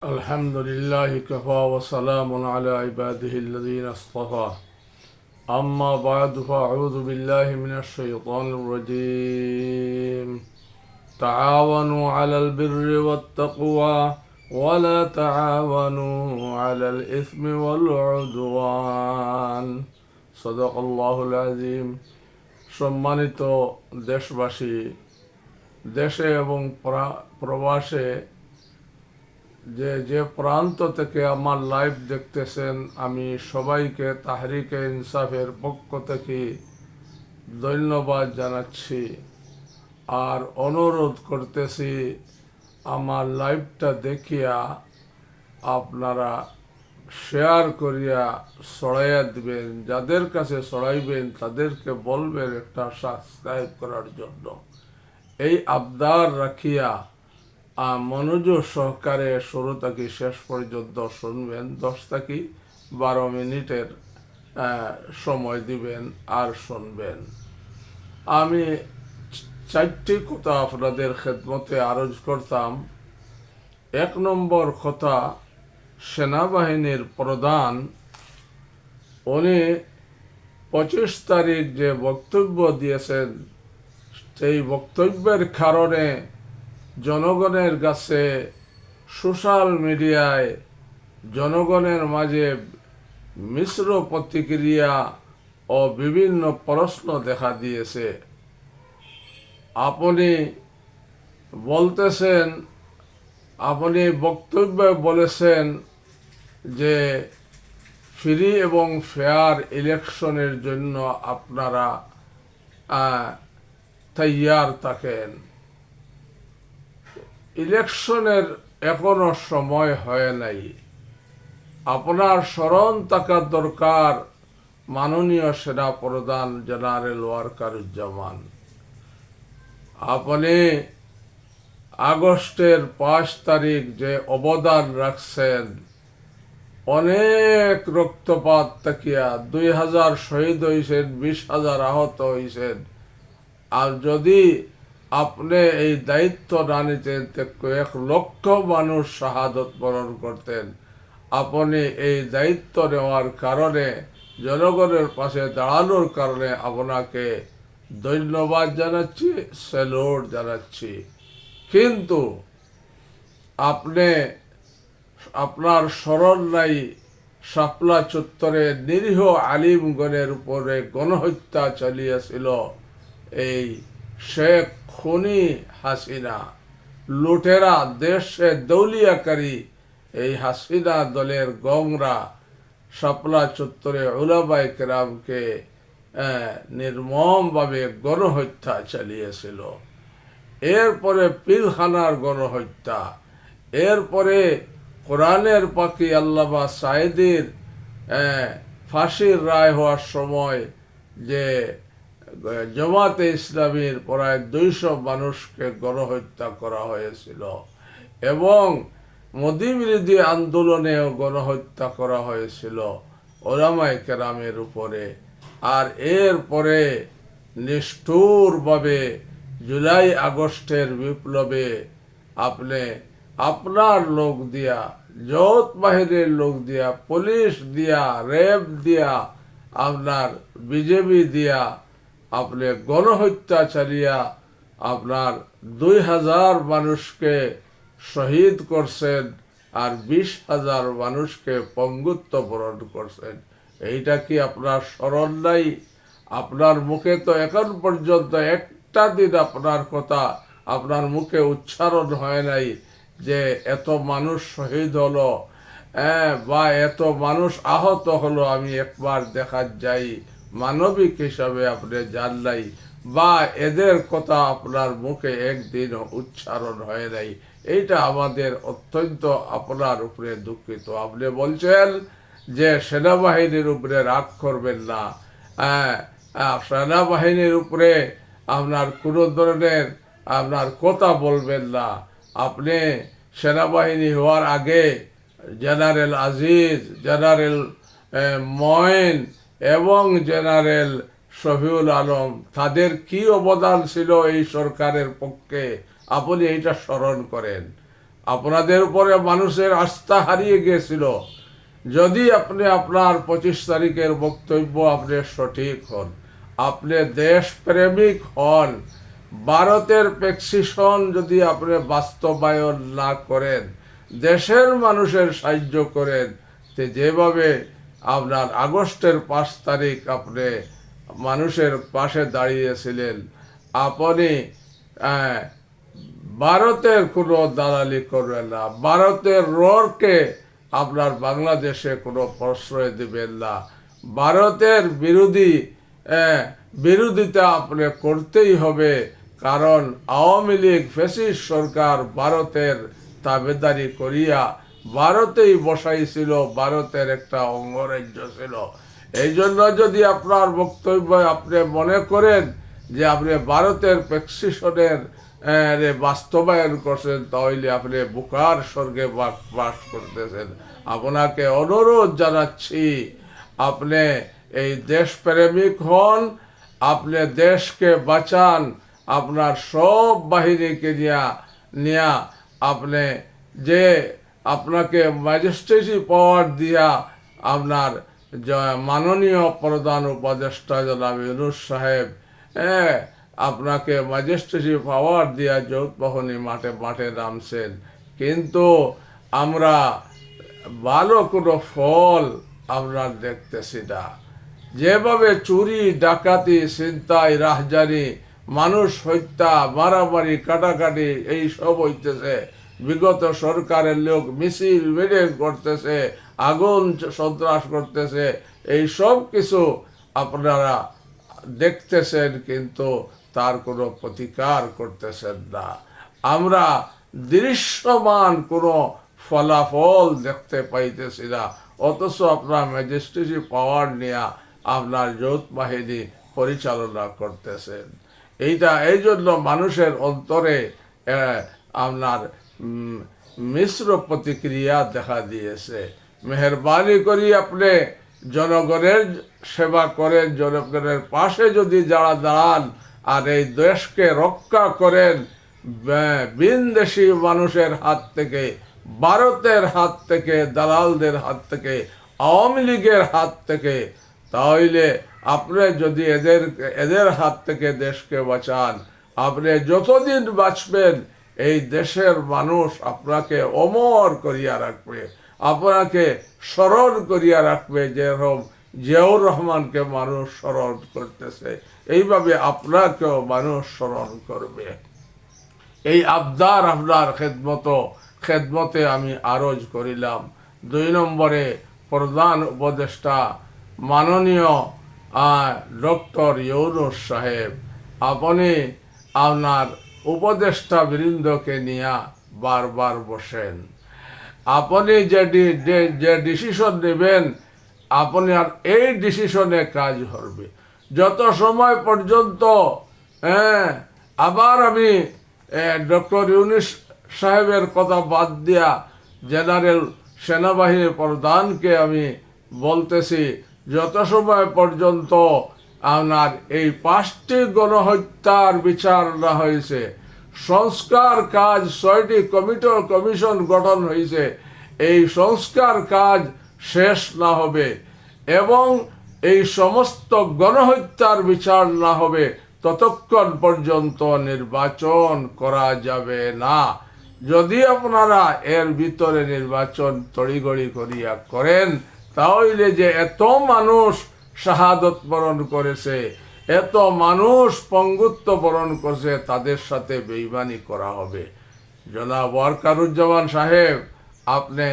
الحمد لله كفى وسلام على عباده الذين اصطفى أما بعد فأعوذ بالله من الشيطان الرجيم تعاونوا على البر والتقوى ولا تعاونوا على الإثم والعدوان صدق الله العظيم সম্মানিত দেশবাসী দেশে এবং প্রবাসে যে প্রান্ত থেকে আমার লাইভ দেখতেছেন আমি সবাইকে তাহরিকে ইনসাফের পক্ষ থেকে ধন্যবাদ জানাচ্ছি আর অনুরোধ করতেছি আমার লাইভটা দেখিয়া আপনারা শেয়ার করিয়া ছড়াইয়া দিবেন, যাদের কাছে ছড়াইবেন তাদেরকে বলবেন একটা সাবস্ক্রাইব করার জন্য। এই আবদার রাখিয়া মনোযোগ সহকারে শুরু থেকে শেষ পর্যন্ত শুনবেন। 10 থেকে 12 মিনিটের সময় দিবেন আর শুনবেন। আমি 4টি কথা আপনাদের খেদমতে আরজ করতাম। 1 নম্বর কথা, সেনাবাহিনীর প্রধান উনি 25 তারিখ যে বক্তব্য দিয়েছেন সেই বক্তব্যের কারণে জনগণের কাছে সোশ্যাল মিডিয়ায় জনগণের মাঝে মিশ্র প্রতিক্রিয়া ও বিভিন্ন প্রশ্ন দেখা দিয়েছে। আপনি বলতেছেন, আপনি বক্তব্যে বলেছেন যে ফ্রি এবং ফেয়ার ইলেকশনের জন্য আপনারা তৈয়ার থাকেন। ইলেকশনের এখনো সময় হয় নাই। আপনার স্মরণ থাকা দরকার মাননীয় সেনা প্রধান জেনারেল ওয়াকারুজ্জামান। আপনি আগস্টের 5 তারিখ যে অবদান রাখছেন, অনেক রক্তপাত তাকিয়া 2000 শহীদ হয়েছেন, 20,000 আহত হয়েছেন। আর যদি আপনি এই দায়িত্ব না নিতেন 1 লক্ষ মানুষ শাহাদত বরণ করতেন। আপনি এই দায়িত্ব নেওয়ার কারণে, জনগণের পাশে দাঁড়ানোর কারণে আপনাকে ধন্যবাদ জানাচ্ছি, স্যালুট জানাচ্ছি। কিন্তু আপনি আপনার স্মরণ নাই শাপলা চত্বরে নিরীহ আলিমগণের উপরে গণহত্যা চালিয়েছিল এই শেখ খুনি হাসিনা, লুটেরা, দেশে দৌলিয়াকারী এই হাসিনা দলের গংরা শাপলা চত্বরে উলামায়ে কেরামকে নির্মমভাবে গণহত্যা চালিয়েছিল। এরপরে পিলখানার গণহত্যা, এরপরে কোরআনের পাখি আল্লামা সাঈদীর ফাঁসির রায় হওয়ার সময় যে জামাতে ইসলামীর প্রায় 200 মানুষকে গণহত্যা করা হয়েছিল এবং মোদি বিরোধী আন্দোলনেও গণহত্যা করা হয়েছিল উলামায়ে কেরামের উপরে। আর এরপরে নিষ্ঠুরভাবে জুলাই আগস্টের বিপ্লবে আপনি আপনার লোক দিয়া, যৌথ বাহিনীর লোক দিয়া, পুলিশ দিয়া, র্যাব দিয়া, আপনার বিজেপি দিয়া আপনি গণহত্যা চালিয়া আপনার 2000 মানুষকে শহীদ করছেন আর 20,000 মানুষকে পঙ্গুত্ব বরণ করছেন। এইটা কি আপনার স্মরণ নাই? আপনার মুখে তো এখন পর্যন্ত একটা দিন আপনার কথা আপনার মুখে উচ্চারণ হয় নাই যে এত মানুষ শহীদ হলো বা এত মানুষ আহত হলো। আমি একবার দেখা যাই মানবিক হিসাবে আপনি জান নাই, বা এদের কথা আপনার মুখে একদিনও উচ্চারণ হয় নাই। এইটা আমাদের অত্যন্ত আপনার উপরে দুঃখিত। আপনি বলছেন যে সেনাবাহিনীর উপরে রাগ করবেন না, সেনাবাহিনীর উপরে আপনার কোনো ধরনের আপনার কথা বলবেন না। আপনি সেনাবাহিনী হওয়ার আগে জেনারেল আজিজ, জেনারেল ময়েন এবং জেনারেল শফিউল আলম, তাদের কি অবদান ছিল এই সরকারের পক্ষে আপনি এইটা স্মরণ করেন। আপনাদের উপরে মানুষের আস্থা হারিয়ে গিয়েছিল। যদি আপনি আপনার 25 তারিখের বক্তব্য আপনি সঠিক হন, আপনি দেশপ্রেমিক হন, ভারতের প্রেসক্রিপশন যদি আপনি বাস্তবায়ন না করেন, দেশের মানুষের সাহায্য করেন, তো যেভাবে আপনার আগস্টের 5 তারিখ আপনি মানুষের পাশে দাঁড়িয়েছিলেন, আপনি ভারতের কোনো দালালি করবেন না, ভারতের রোরকে আপনার বাংলাদেশে কোনো প্রশ্রয় দিবেন না, ভারতের বিরোধিতা আপনি করতেই হবে। কারণ আওয়ামী লীগ ফ্যাসিস্ট সরকার ভারতের তাবেদারি করিয়া ভারতেই বসাইছিল, ভারতের একটা অঙ্গরাজ্য ছিল। এই জন্য যদি আপনার বক্তব্য আপনি মনে করেন যে আপনি ভারতের প্রেসক্রিপশনের বাস্তবায়ন করছেন, তাহলে আপনি বুকার স্বর্গে বাস করতেছেন। আপনাকে অনুরোধ জানাচ্ছি, আপনি এই দেশপ্রেমিক হন, আপনি দেশকে বাঁচান, আপনার সব বাহিনীকে নিয়া আপনি যে আপনাকে ম্যাজিস্ট্রেসি পাওয়ার দিয়া আপনার মাননীয় প্রধান উপদেষ্টা জনাব ইউনূস সাহেব আপনাকে ম্যাজিস্ট্রেসি পাওয়ার দিয়া যৌথবাহিনী মাঠে নামছেন, কিন্তু আমরা ভালো কোনো ফল আমরা দেখতেছি না। যেভাবে চুরি, ডাকাতি, ছিনতাই, রাহজানি, মানুষ হত্যা, মারামারি, কাটাকাটি এই সব হইতেছে, বিগত সরকারের লোক মিছিল মিটিং করতেছে, আগুন সন্ত্রাস করতেছে, এই সব কিছু আপনারা দেখতেছেন, কিন্তু তার কোনো প্রতিকার করতেছেন না। আমরা দৃশ্যমান কোনো ফলাফল দেখতে পাইতেছি না, অথচ আপনার ম্যাজিস্ট্রেসি পাওয়ার নিয়ে আপনার যৌথ বাহিনী পরিচালনা করতেছেন। এই জন্য মানুষের অন্তরে আপনার মিশ্র প্রতিক্রিয়া দেখা দিয়েছে। মেহরবানি করি আপনি জনগণের সেবা করেন, জনগণের পাশে যদি যারা দাঁড়ান আর এই দেশকে রক্ষা করেন বিনদেশি মানুষের হাত থেকে, ভারতের হাত থেকে, দালালদের হাত থেকে, আওয়ামী লীগের হাত থেকে, তাহলে আপনি যদি এদের হাত থেকে দেশকে বাঁচান, আপনি যতদিন বাঁচবেন এই দেশের মানুষ আপনাকে অমর করিয়া রাখবে, আপনাকে স্মরণ করিয়া রাখবে। যেরকম জিয়াউর রহমানকে মানুষ স্মরণ করতেছে, এইভাবে আপনাকেও মানুষ স্মরণ করবে। এই আবদার আপনার খেদমতে আমি আরজ করিলাম। 2 নম্বরে প্রধান উপদেষ্টা মাননীয় ডক্টর ইউনূস সাহেব, আপনি আপনার উপদেষ্টা বৃন্দকে নিয়ে বারবার বসেন। আপনি যে ডিসিশন নেবেন, আপনি আর এই ডিসিশনে কাজ হবে যত সময় পর্যন্ত আবার আমি ডক্টর ইউনূস সাহেবের কথা বাদ দিয়া জেনারেল সেনাবাহিনীর প্রধানকে আমি বলতেছি, যত সময় পর্যন্ত আপনার এই 5টি গণহত্যার বিচার না হয়েছে, সংস্কার কাজ 6টি কমিশন গঠন হয়েছে, এই সংস্কার কাজ শেষ না হবে এবং এই সমস্ত গণহত্যার বিচার না হবে, ততক্ষণ পর্যন্ত নির্বাচন করা যাবে না। যদি আপনারা এর ভিতরে নির্বাচন তড়িঘড়ি করিয়া করেন, তাহলে যে এত মানুষ শাহাদত বরণ করেছে, এত মানুষ পঙ্গুত্ব বরণ করছে, তাদের সাথে বেঈমানি করা হবে। জনাব ওয়াকারুজ্জামান সাহেব, আপনি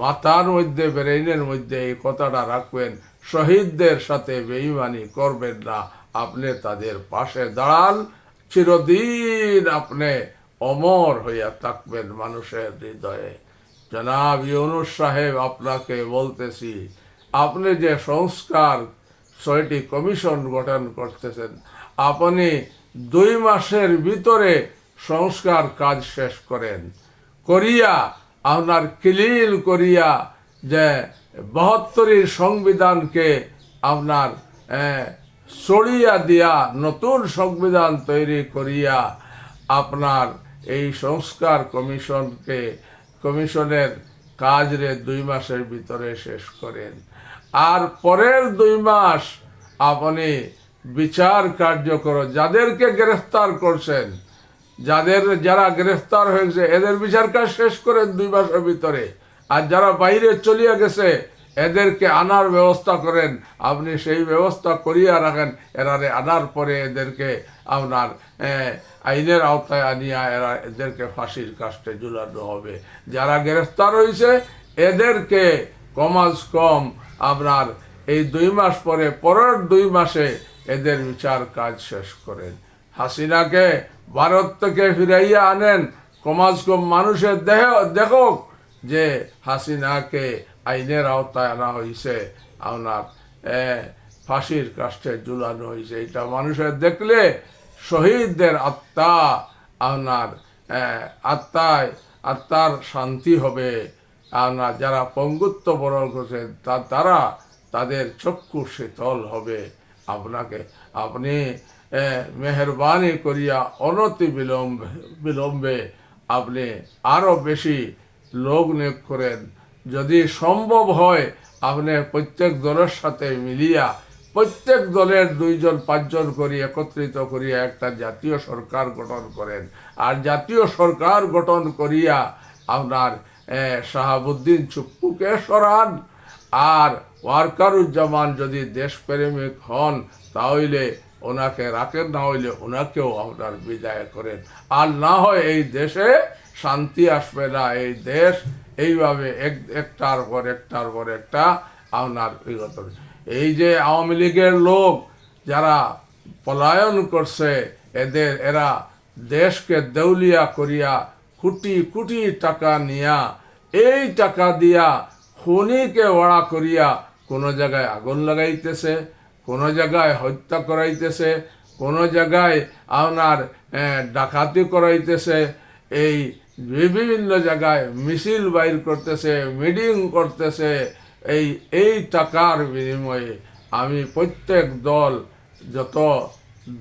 মাথার মধ্যে, ব্রেইনের মধ্যে এই কথাটা রাখবেন, শহীদদের সাথে বেঈমানি করবেন না। আপনি তাদের পাশে দাঁড়ান, চিরদিন আপনি অমর হইয়া থাকবেন মানুষের হৃদয়ে। জনাব ইউনূস সাহেব, আপনাকে বলতেছি, আপনি যে সংস্কার 6টি কমিশন গঠন করতেছেন, আপনি 2 মাসের ভিতরে সংস্কার কাজ শেষ করিয়া আপনার ক্লিন করিয়া যে 72 সংবিধানকে আপনার সরিয়া দিয়া নতুন সংবিধান তৈরি করিয়া আপনার এই সংস্কার কমিশনকে কমিশনের কাজ রে 2 মাসের ভিতরে শেষ করেন, আর পরের 2 মাস আপনি বিচার কার্যকর যাদেরকে গ্রেফতার করছেন, যারা গ্রেফতার হয়েছে এদের বিচার কাজ শেষ করেন 2 মাসের ভিতরে, আর যারা বাইরে চলিয়া গেছে এদেরকে আনার ব্যবস্থা করেন। আপনি সেই ব্যবস্থা করিয়া রাখেন, এরারে আনার পরে এদেরকে আপনার আইনের আওতায় আনিয়া এদেরকে ফাঁসির কাস্টে ঝুলানো হবে। যারা গ্রেফতার হয়েছে এদেরকে কমাস কম আপনার এই 2 মাস পরে পরের 2 মাসে এদের বিচার কাজ শেষ করেন। হাসিনাকে ভারত থেকে ফিরাইয়া আনেন, কমাস কম মানুষের দেখো যে হাসিনাকে আইনের আওতায় আনা হয়েছে, আপনার ফাঁসির কাস্টে ঝুলানো হয়েছে। এটা মানুষের দেখলে শহীদদের আত্মা আপনার আত্মার শান্তি হবে। আপনার যারা পঙ্গুত্ব বরণ করছে তারা তাদের চক্ষু শীতল হবে। আপনি মেহরবানি করিয়া অনতি বিলম্বে আপনি আরো বেশি লোক নিয়োগ করেন। যদি সম্ভব হয় আপনি প্রত্যেক দলের সাথে মিলিয়া প্রত্যেক দলের 2 জন 5 জন করে একত্রিত করিয়া একটা জাতীয় সরকার গঠন করেন, আর জাতীয় সরকার গঠন করিয়া আপনার শাহাবুদ্দিন চুপ্পুকে সরান, আর ওয়াকারুজ্জামান যদি দেশপ্রেমিক হন তাহলে ওনাকে রাখেন, না হইলে ওনাকেও আপনার বিদায় করেন। আর না হয় এই দেশে শান্তি আসবে না। এই দেশ এইভাবে একটার পর একটা আপনার বিগত এই যে আওয়ামী লীগের লোক যারা পলায়ন করছে এরা দেশকে দেউলিয়া করিয়া কোটি কোটি টাকা নিয়া এই টাকা দিয়া খুনিকে ওড়া করিয়া কোনো জায়গায় আগুন লাগাইতেছে, কোনো জায়গায় হত্যা করাইতেছে, কোনো জায়গায় আপনার ডাকাতি করাইতেছে, এই বিভিন্ন জায়গায় মিছিল বাইর করতেছে, মিটিং করতেছে। এই টাকার বিনিময়ে আমি প্রত্যেক দল, যত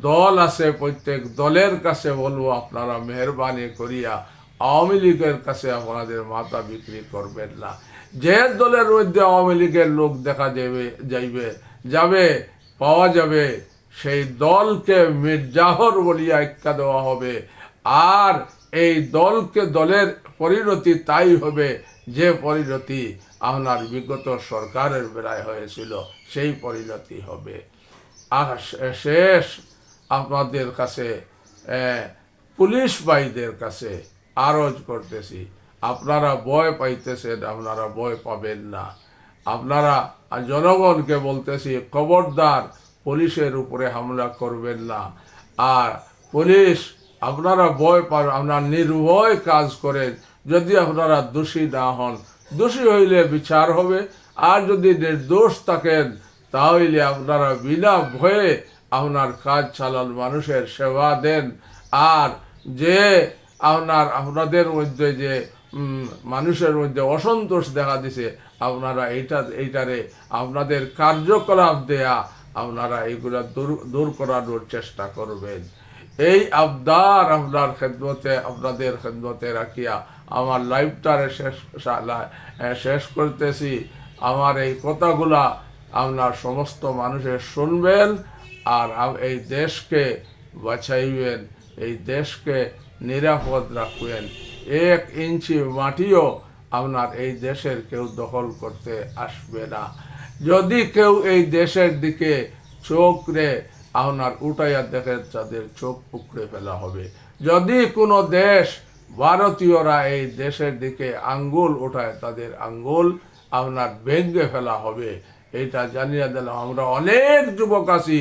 দল আছে প্রত্যেক দলের কাছে বলবো আপনারা মেহরবানি করিয়া আওয়ামী লীগের কাছে আপনাদের মাথা বিক্রি করবেন না। যে দলের মধ্যে আওয়ামী লীগের লোক দেখা যাবে পাওয়া যাবে সেই দলকে মির্জাহর বলিয়া আখ্যা দেওয়া হবে, আর এই দলের পরিণতি তাই হবে যে পরিণতি আপনার বিগত সরকারের বেলায় হয়েছিল, সেই পরিণতি হবে। আর শেষ আপনাদের কাছে পুলিশ ভাইদের কাছে আরজ করতেছি, আপনারা ভয় পাইতেছেন, আপনারা ভয় পাবেন না। আপনারা জনগণকে বলতেছি খবরদার পুলিশের উপরে হামলা করবেন না। আর পুলিশ আপনারা ভয় পান, আপনারা নির্ভয় কাজ করেন। যদি আপনারা দোষী না হন, দোষী হইলে বিচার হবে, আর যদি নির্দোষ থাকেন তাহলে আপনারা বিনা ভয়ে আপনার কাজ চালান, মানুষের সেবা দেন। আর যে আপনাদের মধ্যে যে মানুষের মধ্যে অসন্তোষ দেখা দিছে, আপনারা এইটারে আপনাদের কার্যকলাপ দেয়া আপনারা এইগুলা দূর করানোর চেষ্টা করবেন। এই আবদার আপনাদের খেদমতে রাখিয়া আমার লাইভটারে শেষ করতেছি। আমার এই কথাগুলা আপনার সমস্ত মানুষের শুনবেন, আর এই দেশকে বাঁচাইবেন, এই দেশকে নিরাপদ রাখবেন। 1 ইঞ্চি মাটিও আপনার এই দেশের কেউ দখল করতে আসবে না। যদি কেউ এই দেশের দিকে চোখ রে আপনার উঠাইয়া দেখে, তাদের চোখ উপড়ে ফেলা হবে। যদি কোনো দেশ ভারতীয়রা এই দেশের দিকে আঙ্গুল উঠায়, তাদের আঙ্গুল আপনার ভেঙে ফেলা হবে। এটা জানিয়ে দিলাম। আমরা অনেক যুবক আছি,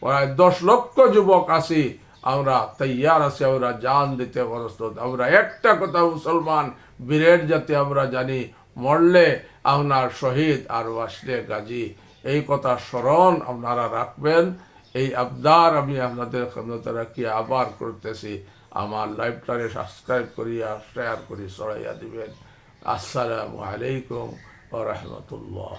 প্রায় 10 লক্ষ যুবক আছি, আমরা তৈয়ার আছি, আমরা জান দিতে প্রস্তুত। আমরা একটা কথা মুসলমান বীরের জাতি আমরা জানি, মরলে আপনার শহীদ আর বাঁচলে গাজী। এই কথা স্মরণ আপনারা রাখবেন। এই আবদার আমি আপনাদের খেদমতে রাখি আবার করতেছি। আমার লাইভটারে সাবস্ক্রাইব করিয়া শেয়ার করি ছড়াইয়া দিবেন। আসসালামু আলাইকুম ওয়া রাহমাতুল্লাহ।